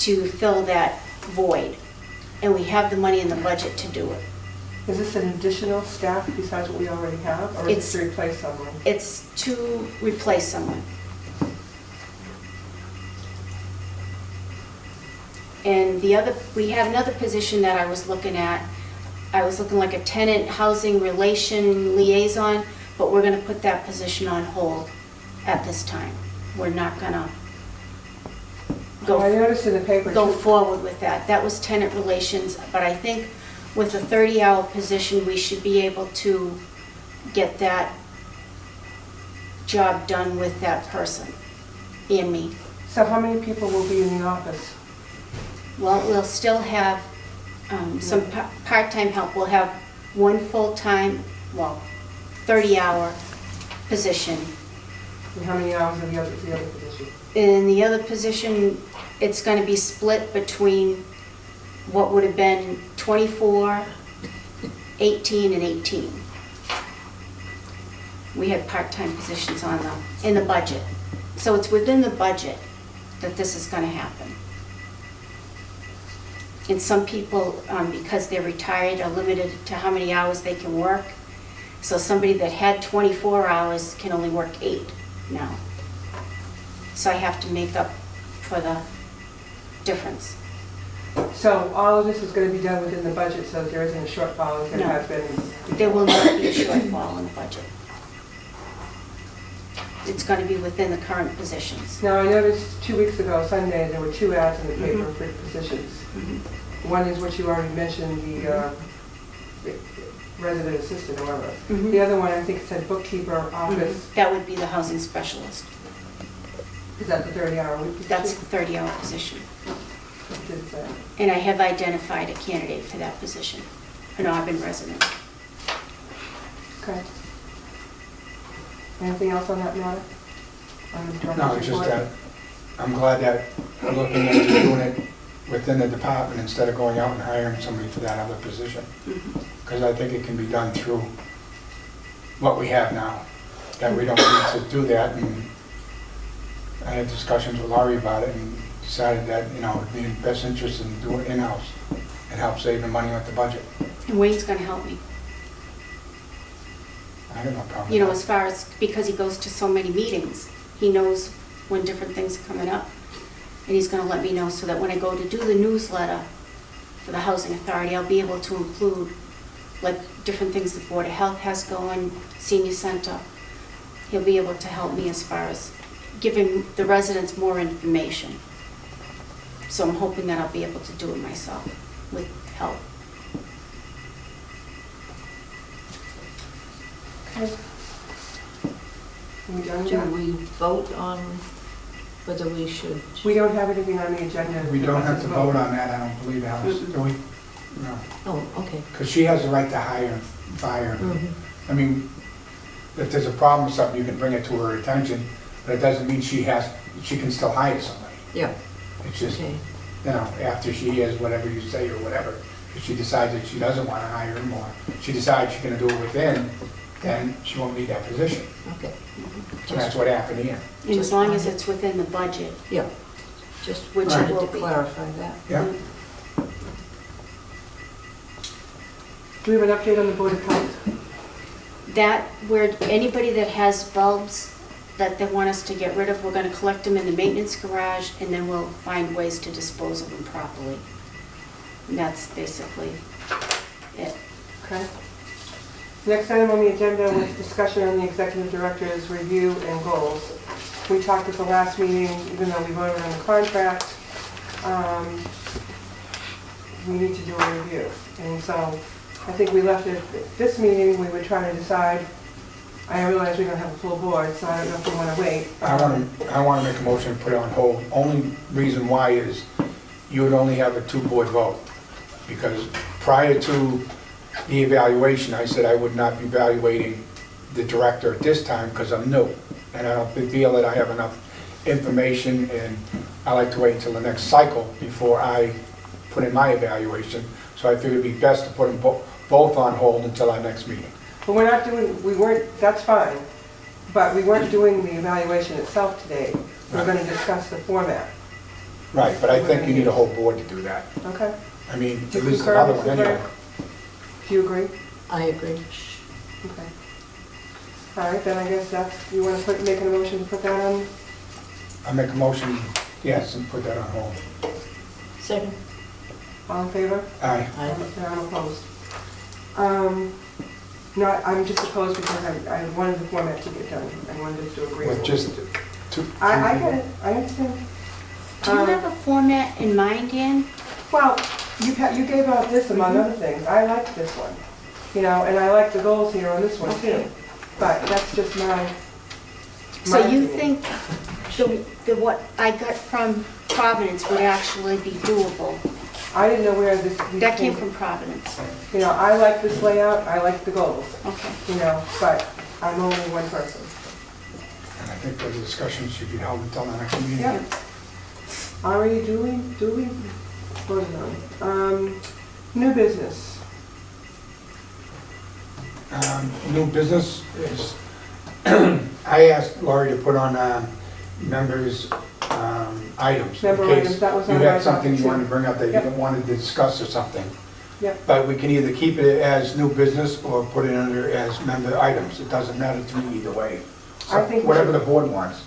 to fill that void, and we have the money in the budget to do it. Is this an additional staff besides what we already have, or is it to replace someone? It's to replace someone. And we had another position that I was looking at. I was looking like a tenant housing relation liaison, but we're going to put that position on hold at this time. We're not going to I noticed in the paper. go forward with that. That was tenant relations, but I think with a 30-hour position, we should be able to get that job done with that person and me. So how many people will be in the office? Well, we'll still have some part-time help. We'll have one full-time, well, 30-hour position. And how many hours of the other position? In the other position, it's going to be split between what would have been 24, 18, and 18. We had part-time positions on them in the budget. So it's within the budget that this is going to happen. And some people, because they're retired, are limited to how many hours they can work. So somebody that had 24 hours can only work 8 now. So I have to make up for the difference. So all of this is going to be done within the budget, so that there isn't a shortfall as there No. has been? There will not be a shortfall in the budget. It's going to be within the current positions. Now, I noticed 2 weeks ago, Sunday, there were 2 ads in the paper for positions. One is what you already mentioned, the resident assistant, or whatever. The other one, I think it said bookkeeper, office. That would be the housing specialist. Is that the 30-hour week position? That's the 30-hour position. What did it say? And I have identified a candidate for that position, an Auburn resident. Okay. Anything else on that matter? On the No, director's it's just report? that, I'm glad that we're looking into doing it within the department instead of going out and hiring somebody for that other position. Because I think it can be done through what we have now, that we don't need to do that. And I had discussions with Laurie about it and decided that, you know, it'd be in best interest in doing it in-house and help save the money with the budget. And Wayne's going to help me. I have no problem. You know, with as far as, because he goes to so many meetings, he knows when different things are coming up. And he's going to let me know so that when I go to do the newsletter for the Housing Authority, I'll be able to include like different things the Board of Health has going, Senior Center. He'll be able to help me as far as giving the residents more information. So I'm hoping that I'll be able to do it myself with help. Okay. Are we done with Do that? we vote on whether we should? We don't have anything on the agenda. We don't have to vote on that, I don't believe, Alice, do we? No, Oh, okay. because she has the right to hire and fire. I mean, if there's a problem with something, you can bring it to her attention, but it doesn't mean she can still hire somebody. Yeah, It's just, okay. you know, after she hears whatever you say or whatever, if she decides that she doesn't want to hire him, or she decides she's gonna do it within, then she won't need that position. Okay. And that's what happened here. And as long as it's within the budget, Yeah, just Which it wanted will to be. clarify that. Yeah, Do we have an update on the Board of Health? that where anybody that has bulbs that they want us to get rid of, we're gonna collect them in the maintenance garage, and then we'll find ways to dispose of them properly. And that's basically it. Okay. Next item on the agenda was discussion on the executive director's review and goals. We talked at the last meeting, even though we voted on the contract, we need to do a review. And so I think we left it at this meeting, we were trying to decide. I realize we don't have a full board, so I don't know if we want to wait. I want to make a motion to put it on hold. Only reason why is you would only have a 2-board vote. Because prior to the evaluation, I said I would not be evaluating the director at this time because I'm new. And I don't feel that I have enough information, and I like to wait until the next cycle before I put in my evaluation. So I figured it'd be best to put them both on hold until our next meeting. But we're not doing, we weren't, that's fine, but we weren't doing the evaluation itself today. We're going to discuss the format, Right, but I think you need a whole board to do that. okay? I mean, Do at you least concur, another one Mr. anyway. Frank? Do you agree? I agree. Okay. All right, then I guess that's, you want to make a motion to put that on? I make a motion, yes, and put that on hold. Second. All in favor? Aye. Aye. And I'm opposed. No, I'm just opposed because I wanted the format to get done. I wanted us to agree. With just two. I get it, I understand. Do you have a format in mind, Dan? Well, you gave out this among other things. I like this one, you know, and I like the goals here on this one too. But that's just my So you opinion. think what I got from Providence would actually be doable I didn't know where these That came things- from Providence. You know, I like this layout, I like the goals, Okay. you know, but I'm only one person. And I think the discussion should be held until the next meeting. Yep. Already duly voted on. New business. New business is, I asked Lori to put on members' items. in Member case items, that was you on had my something you docket, wanted to bring up that you Yep. didn't want to discuss or something. Yep. But we can either keep it as new business or put it under as member items. It doesn't matter to me either way. So I think we whatever should- the board wants.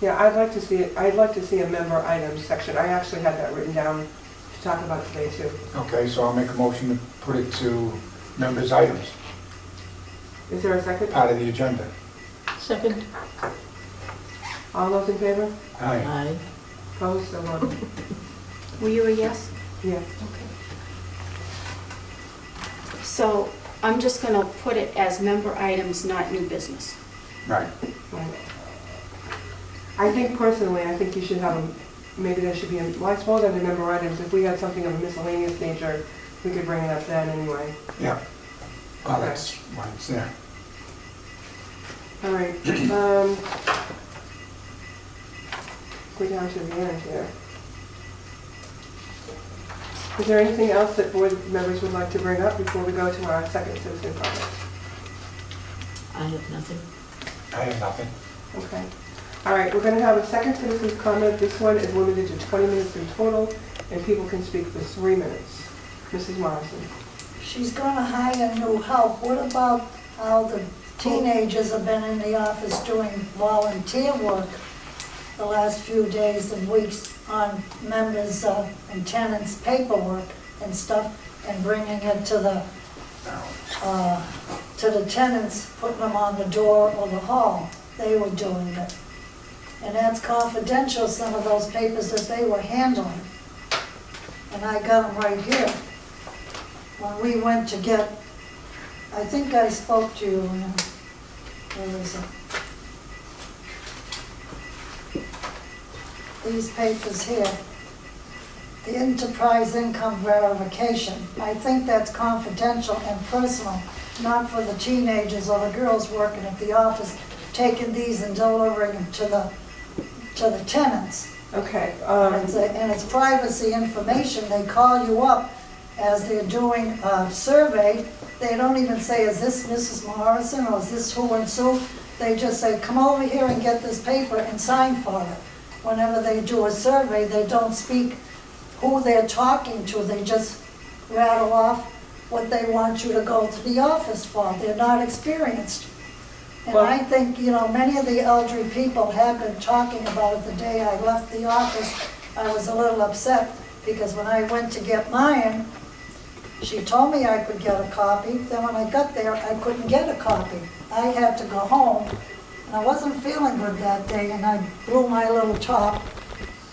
Yeah, I'd like to see a member items section. I actually had that written down to talk about today too. Okay, so I'll make a motion to put it to members' items, Is there a second? part of the agenda. Second? All those in favor? Aye. Aye. Opposed, so voted. Were you a yes? Yeah. So I'm just gonna put it as member items, not new business. Right. Right. I think personally, I think you should have maybe there should be, well, I suppose under member items, if we had something of a miscellaneous nature, we could bring it up then anyway. Yeah. Well, that's why it's there. All right. Go down to the end here. Is there anything else that board members would like to bring up before we go to our second citizen comment? I have nothing. I have nothing. Okay. All right, we're going to have a second citizen's comment. This one is limited to 20 minutes in total, and people can speak for 3 minutes. Mrs. Morrison. She's gonna hire new help. What about how the teenagers have been in the office doing volunteer work the last few days and weeks on members' and tenants' paperwork and stuff, and bringing it to the tenants, putting them on the door or the hall? They were doing it. And that's confidential, some of those papers that they were handling. And I got them right here. When we went to get, I think I spoke to you, where is it? These papers here. The enterprise income verification. I think that's confidential and personal, not for the teenagers or the girls working at the office, taking these and delivering them to the tenants. Okay. And it's privacy information. They call you up as they're doing a survey. They don't even say, is this Mrs. Morrison or is this who and so? They just say, come over here and get this paper and sign for it. Whenever they do a survey, they don't speak who they're talking to. They just rattle off what they want you to go to the office for. They're not experienced. And Well- I think, you know, many of the elderly people have been talking about it the day I left the office. I was a little upset because when I went to get mine, she told me I could get a copy. Then when I got there, I couldn't get a copy. I had to go home. And I wasn't feeling good that day, and I blew my little top.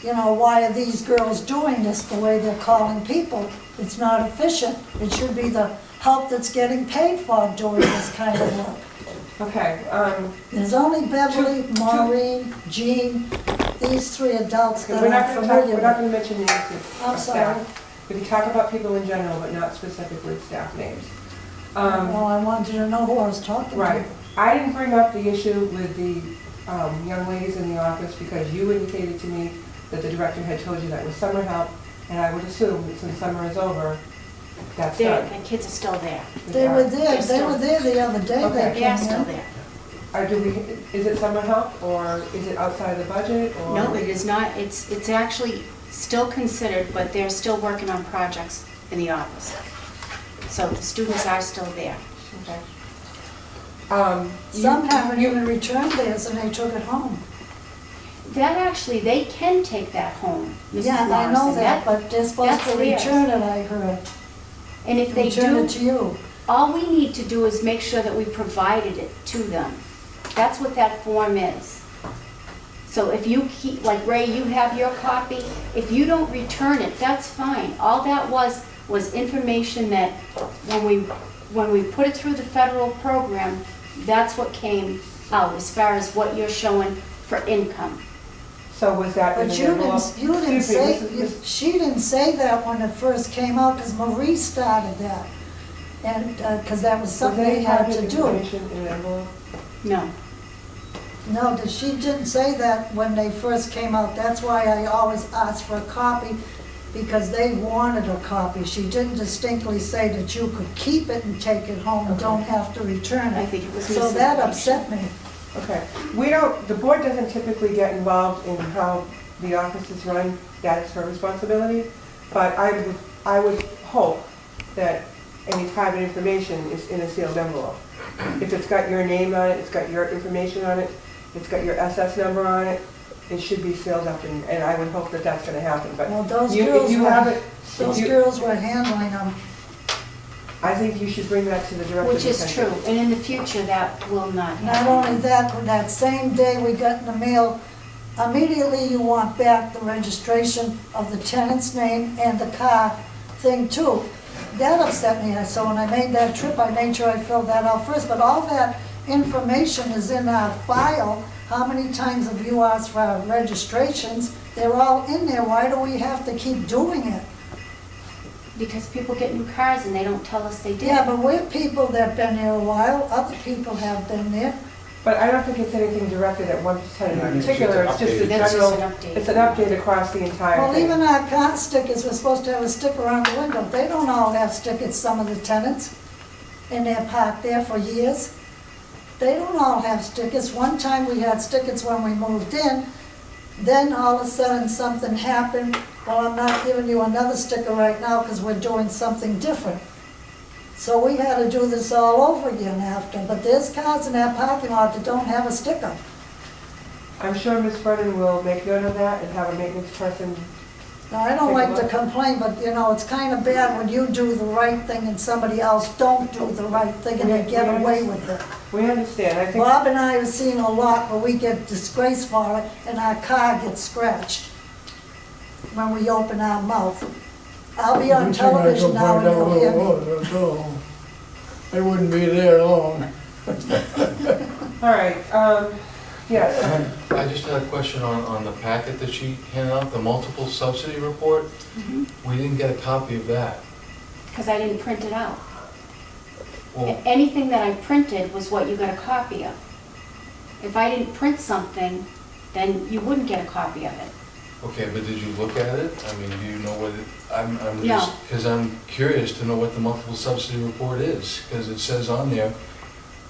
You know, why are these girls doing this the way they're calling people? It's not efficient. It should be the help that's getting paid for doing this kind of work. Okay. There's only Beverly, Maureen, Jean, these three adults that We're not I'm going to talk, familiar we're not with. going to mention names of I'm sorry. staff. We can talk about people in general, but not specifically staff names. Well, I wanted you to know who I was talking to. Right. I didn't bring up the issue with the young ladies in the office because you indicated to me that the director had told you that was summer help, and I would assume that since summer is over, that's done. The kids are still there. They were there the other day, Okay. they They are came still in. there. Is it summer help, or is it outside the budget, or? No, it is not. It's actually still considered, but they're still working on projects in the office. So the students are still there. Okay. Some haven't even returned theirs and they took it home. That actually, they can take that home, Mrs. Yeah, I know Morrison. that, but they're supposed that's to theirs. return it, I heard. And if they Return do, it to you. all we need to do is make sure that we provided it to them. That's what that form is. So if you keep, like Ray, you have your copy, if you don't return it, that's fine. All that was information that when we put it through the federal program, that's what came out as far as what you're showing for income. So was that in But the you envelope? didn't Excuse me, say, Mrs. she didn't say that when it first came out, because Marie started that. And, because that was Was something any they had private to do. information in an envelope? No. No, she didn't say that when they first came out. That's why I always ask for a copy, because they wanted a copy. She didn't distinctly say that you could keep it and take it home and don't have to return I it. think it was So that misinformation. upset me. Okay. We don't, the board doesn't typically get involved in how the office is run. That is her responsibility. But I would hope that any private information is in a sealed envelope. If it's got your name on it, it's got your information on it, it's got your SS number on it, it should be sealed up, and I would hope that that's gonna happen, but Well, those if girls you were- have it, Those you- girls were handling them. I think you should bring that to the director's Which is attention. true, and in the future, that will not Not happen. only that, that same day we got in the mail, immediately you want back the registration of the tenant's name and the car thing too. That upset me, so when I made that trip, I made sure I filled that out first, but all that information is in our file. How many times have you asked for our registrations? They're all in there, why do we have to keep doing it? Because people get new cars and they don't tell us they did. Yeah, but we're people that've been here a while, other people have been there. But I don't think it's anything directed at one tenant Yeah, in it's just particular, an it's just a update. That's general, just an update. it's an update across the entire Well, thing. even our car stickers, we're supposed to have a sticker on the window. They don't all have stickers, some of the tenants, and they're parked there for years. They don't all have stickers. One time we had stickers when we moved in, then all of a sudden something happened. Well, I'm not giving you another sticker right now because we're doing something different. So we had to do this all over again after, but there's cars in that parking lot that don't have a sticker. I'm sure Ms. Brennan will make note of that and have a maintenance person. Now, I don't Take a like to look. complain, but you know, it's kind of bad when you do the right thing and somebody else don't do the right thing and they get away with it. We understand, I think, Bob and I have seen a lot where we get disgraced for it and our car gets scratched when we open our mouth. I'll be on Every time I go television now by and down you'll the hear me. road, that's all. They wouldn't be there long. all right, yes, I just had a question on the packet that she handed out, the multiple subsidy report. We didn't get a copy of that. Because I didn't print it out. Well, Anything that I printed was what you got a copy of. If I didn't print something, then you wouldn't get a copy of it. okay, but did you look at it? I mean, do you know what it, I'm No. just, because I'm curious to know what the multiple subsidy report is, because it says on there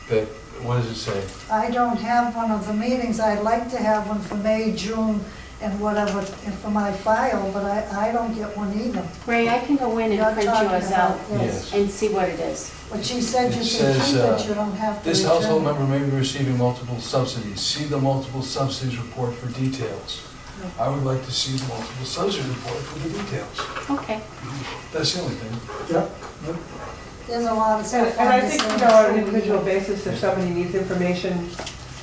that, what does it say? I don't have one of the meetings. I'd like to have one for May, June, and whatever, and for my file, but I don't get one either. Ray, I can go in You're and print talking yours about out this. Yes. and see what it is. But she said you It can says, keep it, you don't have to This return household it. member may be receiving multiple subsidies. See the multiple subsidies report for details. I would like to see the multiple subsidy report for the details. Okay. That's the only thing. Yeah. There's a lot of and stuff and on I this. think, you thing. know, on an individual basis, if somebody needs information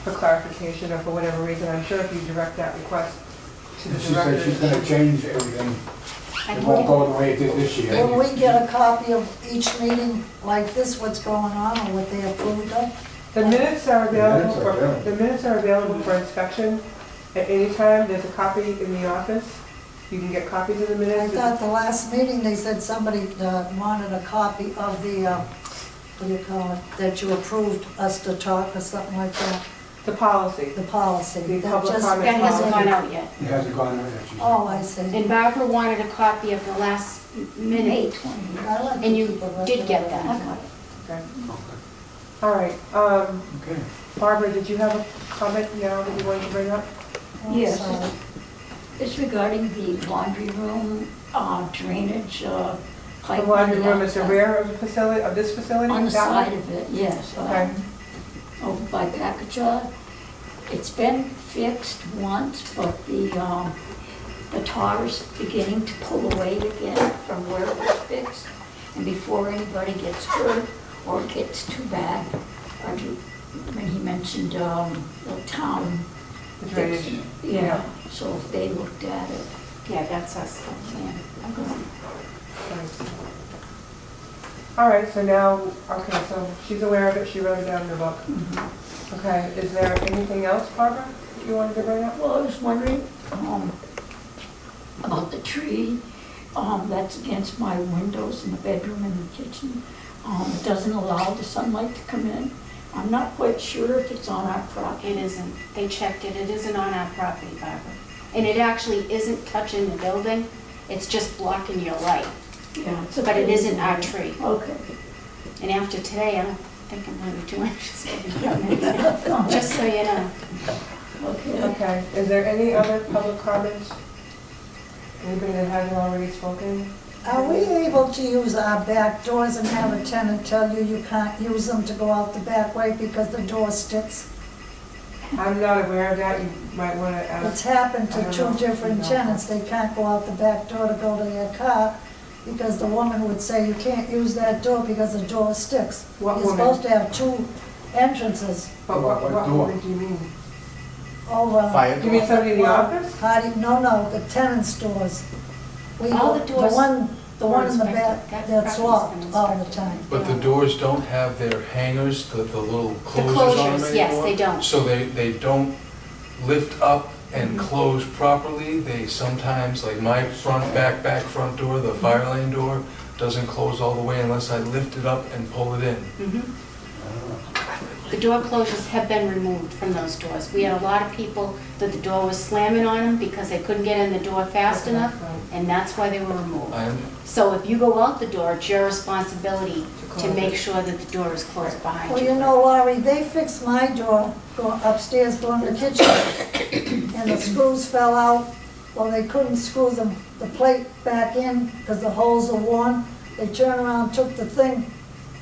for clarification or for whatever reason, I'm sure if you direct that request to the She said she's director. gonna change everything. I It won't can, go the way it did this year. Thank Will we get a copy of each meeting like this, what's going on, or what they approved of? The minutes are available The minutes are for, available. the minutes are available for inspection at any time. There's a copy in the office. You can get copies of the I minutes. thought the last meeting, they said somebody wanted a copy of the, what do you call it, that you approved us to talk or something like that, The policy. the policy. The That public just- comment that hasn't policy. gone out yet. It hasn't gone out yet. she said. Oh, I see. And Barbara wanted a copy of the last May minute, 20th. I like to and you keep a record did get of that. I got it. Okay. All right. Okay. Barbara, did you have a comment now that you wanted to bring up? Oh, Yes. sorry. It's regarding the laundry room drainage pipe. The laundry on the room is the outside. rear of the facility, of this facility? On the That one? side of it, yes. Okay. Over by Packagug. It's been fixed once, but the tar is beginning to pull away again from where it was fixed. And before anybody gets hurt or gets too bad, when he mentioned the town The drainage. fixing it. Yeah, so if they looked at it. Yeah, that's us. Yeah. All right, so now, okay, so she's aware of it, she wrote it down in her book. Okay, is there anything else, Barbara, that you wanted to bring up? Well, I was wondering, about the tree, that's against my windows in the bedroom and the kitchen. It doesn't allow the sunlight to come in. I'm not quite sure if it's on our property. It isn't. They checked it. It isn't on our property, Barbara. And it actually isn't touching the building. It's just blocking your light. Yeah, it's a But it pretty isn't our one. tree. Okay. And after today, I don't think I'm going to be too anxious to come in. Just so you know. Okay. Okay, is there any other public comments? Anybody that hasn't already spoken? Are we able to use our back doors and have a tenant tell you you can't use them to go out the back way because the door sticks? I'm not aware of that, you might want to ask. It's happened I to don't two know. different No. tenants, they can't go out the back door to go to their car because the woman would say, you can't use that door because the door sticks. What You're woman? supposed to have two entrances. But what What door? woman do you mean? Oh, Fire You mean somebody in the office? How do you, no, the tenant's doors. All the doors The one in the were back, inspected. That that's property's locked been all the inspected. time. But the doors don't have their hangers, the little The closures on them closures, yes, anymore? they don't. So they don't lift up and close properly. They sometimes, like my back front door, the fire lane door, doesn't close all the way unless I lift it up and pull it in. Mhm. The door closures have been removed from those doors. We had a lot of people that the door was slamming on them because they couldn't get in the door fast enough, and that's why they were removed. So if you go out the door, it's your responsibility to make sure that the door is closed behind Well, you. you know, Laurie, they fixed my door going upstairs, going to the kitchen, and the screws fell out. Well, they couldn't screw the plate back in because the holes are worn. They turned around, took the thing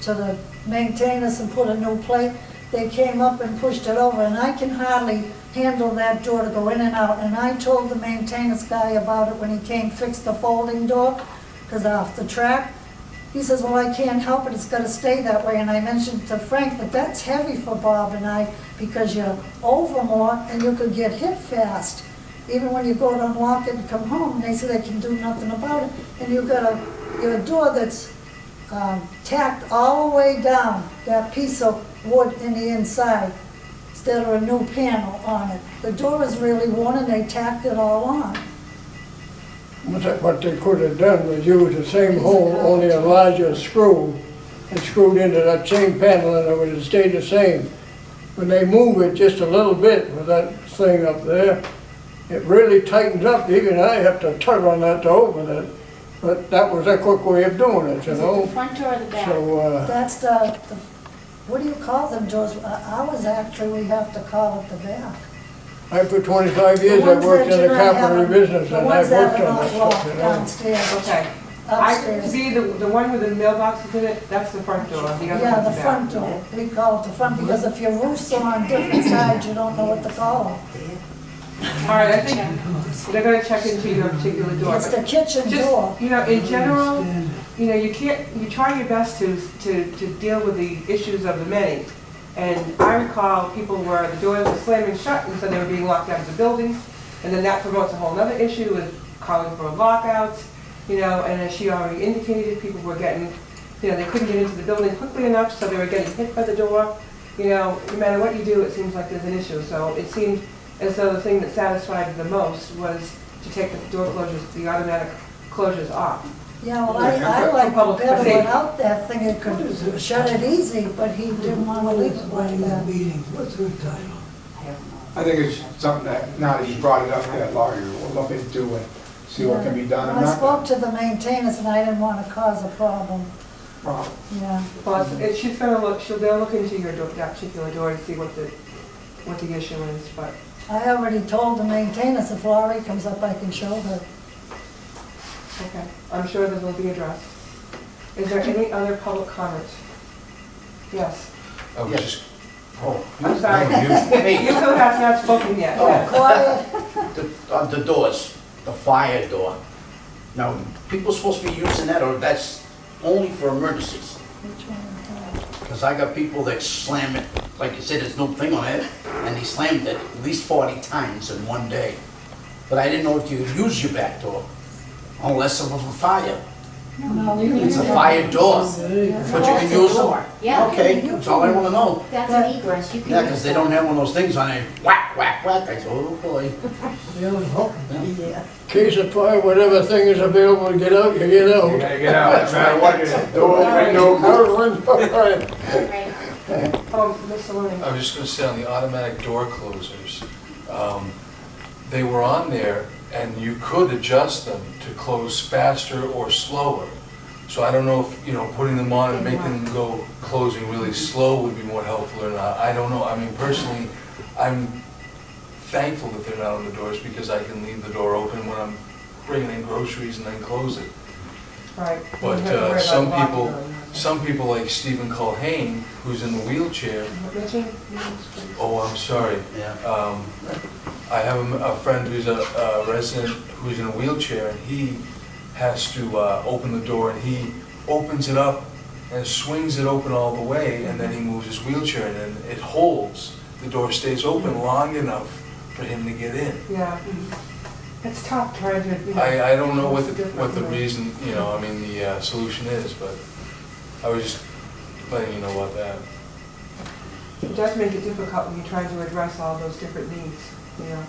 to the maintainers and put a new plate. They came up and pushed it over, and I can hardly handle that door to go in and out. And I told the maintenance guy about it when he came fix the folding door, because off the track. He says, well, I can't help it, it's gotta stay that way. And I mentioned to Frank that that's heavy for Bob and I, because you're over more and you could get hit fast. Even when you go to unlock it and come home, they say they can do nothing about it. And you've got your door that's tacked all the way down, that piece of wood in the inside, instead of a new panel on it. The door is really worn and they tacked it all on. What they could have done was use the same hole, only a larger screw, and screwed into that same panel, and it would have stayed the same. When they move it just a little bit with that thing up there, it really tightens up. Even I have to tug on that to open it. But that was a quick way of doing it, you Is it know? the front door or the back? So, That's the, what do you call them doors? Ours actually, we have to call it the back. for 25 years, I worked in the carpentry business, and I've worked on this stuff, you know? Downstairs, Okay. To upstairs. be the one with the mailboxes in it, that's the front door, the other Yeah, one's the the back. front door, we call it the front, because if your roofs are on different sides, you don't know what to call them. All right, I think they're gonna check into your particular door. It's but the kitchen door. Just, in general, you try your best to deal with the issues of the many. And I recall people where the doors were slamming shut and so they were being locked out of the building. And then that promotes a whole other issue with calling for lockouts, and as she already indicated, people were getting, they couldn't get into the building quickly enough, so they were getting hit by the door. No matter what you do, it seems like there's an issue. So it seemed as though the thing that satisfied the most was to take the door closures, the automatic closures off. Yeah, well, I like Public it better safety. without that thing, it could shut it easy, but he didn't want to leave it like that. What's the title? I think it's something that, now that you brought it up there, Laurie, we'll look into and see what can be done. Well, I spoke to the maintainers and I didn't want to cause a problem, Problem. yeah. Well, she's gonna look, they'll look into your door, that particular door to see what the issue is, but. I already told the maintainers if Laurie comes up, I can show her. Okay, I'm sure this will be addressed. Is there any other public comment? Yes, I was Yes. just, Oh, I'm sorry. no, you, You who has not spoken yet, Oh. yes. Quiet. the doors, the fire door. Now, people supposed to be using that, or that's only for emergencies? Which one? Because I got people that slam it, like you said, there's no thing on it, and they slammed it at least 40 times in one day. But I didn't know if you could use your back door unless it was a fire. No, you It's a can- fire door, but you can use them. Yeah, Okay, that's all I wanna know. that's an egress, you can. Yeah, because they don't have one of those things on it, whack, whack, whack. I said, oh boy. Case of fire, whatever thing is available to get out, you get You out. gotta get out, no matter what it is, door, window, Right. Ms. Maloney. I was just gonna say on the automatic door closers, they were on there and you could adjust them to close faster or slower. So I don't know if, you know, putting them on and making them go closing really slow would be more helpful or not. I don't know. I mean, personally, I'm thankful that they're not on the doors because I can leave the door open when I'm bringing in groceries and then close it. Right. But You have to worry about some locking people, them. some people like Stephen Culhane, who's in the wheelchair, Richard? oh, I'm sorry. Yeah. I have a friend who's a resident who's in a wheelchair, and he has to open the door, and he opens it up and swings it open all the way, and then he moves his wheelchair, and then it holds. The door stays open long enough for him to get in. Yeah. It's tough trying to, you know. I don't know what it's the different, reason, you know, I mean, the solution is, but I was just letting you know about that. It does make it difficult when you're trying to address all those different needs, you know.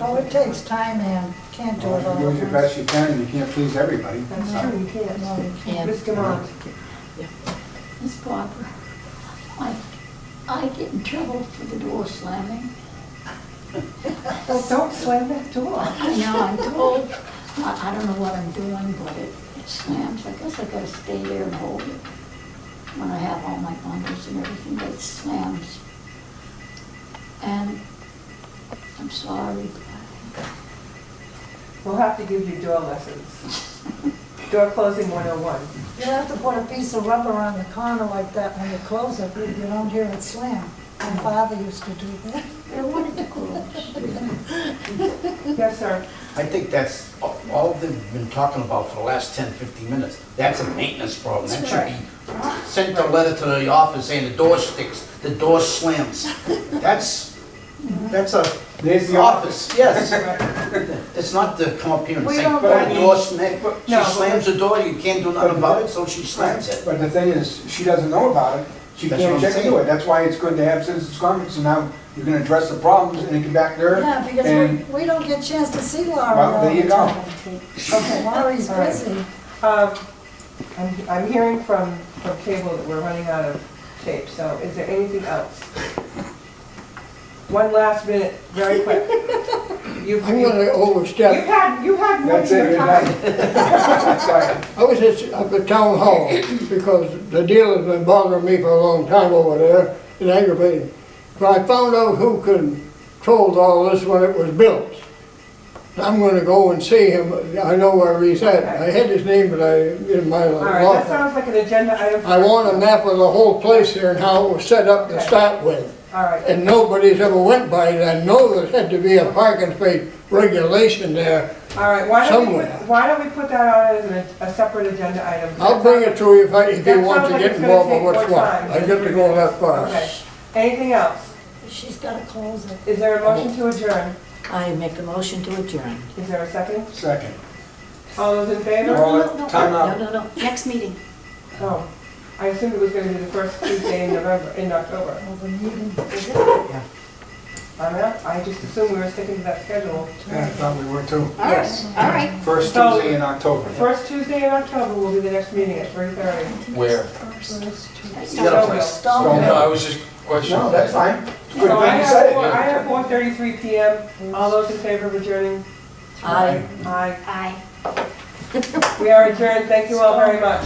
Oh, it takes time, Ann. Can't do it all You do at your once. best you can, you can't please everybody. That's true, you can't. No, you can't. Ms. Demont. Miss Barbara, I get in trouble for the door slamming. Oh, don't slam that door. I know, I'm told, I don't know what I'm doing, but it slams. I guess I gotta stay there and hold it. When I have all my bundles and everything, but it slams. And I'm sorry. We'll have to give you door lessons. Door closing 101. You have to put a piece of rubber on the corner like that when you close it, you don't hear it slam. My father used to do that. I wanted to close. Yes, sir. I think that's all they've been talking about for the last 10, 15 minutes. That's a maintenance problem. That should be sent a letter to the office saying the door sticks, the door slams. That's a There's the office, yes. It's not to come up here and We say, don't- the door slam. She No. slams the door, you can't do nothing about it, so she slams it. But the thing is, she doesn't know about it, she That's can't what I'm check into saying. it, that's why it's good to have citizens comments, so now you can address the problems and you can back there. Yeah, because And, we don't get a chance to see Laura well, all there you the go. time. Okay. Laurie's All right. busy. I'm hearing from cable that we're running out of tape, so is there anything else? One last minute, very quick. You've I'm gonna overstep. had more That's than it, your good time. night. Sorry. I was at the town hall because the deal has been bothering me for a long time over there and aggravating. But I found out who controlled all this when it was built. I'm gonna go and see him. I know where he's at. I had his name, but in my All right, that locker. sounds like an agenda item. I want a map of the whole place here and how it was set up to start with. All right. And nobody's ever went by it. I know there had to be a parking space regulation there. All right, why don't we put that on as a separate agenda item? I'll bring it to you if That he wants sounds to like get it's gonna involved take in what's more what. time I than get to 3 go minutes. that far. Okay. Anything else? She's gotta close it. Is there a motion to adjourn? I make a motion to adjourn. Is there a second? Second. All those in favor? Time No, out. no, no. Next meeting. Oh, I assumed it was gonna be the first Tuesday in October. Well, the meeting, I'm out, I just assumed we were sticking to that schedule. Yeah, I thought we were too. All right, all right. First So- Tuesday in October. First Tuesday in October will be the next meeting at 3:30. Where? You got a place. Stoneville. No, I was just questioning. No, that's fine. It's good So thing you said it. I have 4:33 PM. All those in favor of adjourning? Aye. Aye. Aye. We are adjourned. Thank you all very much.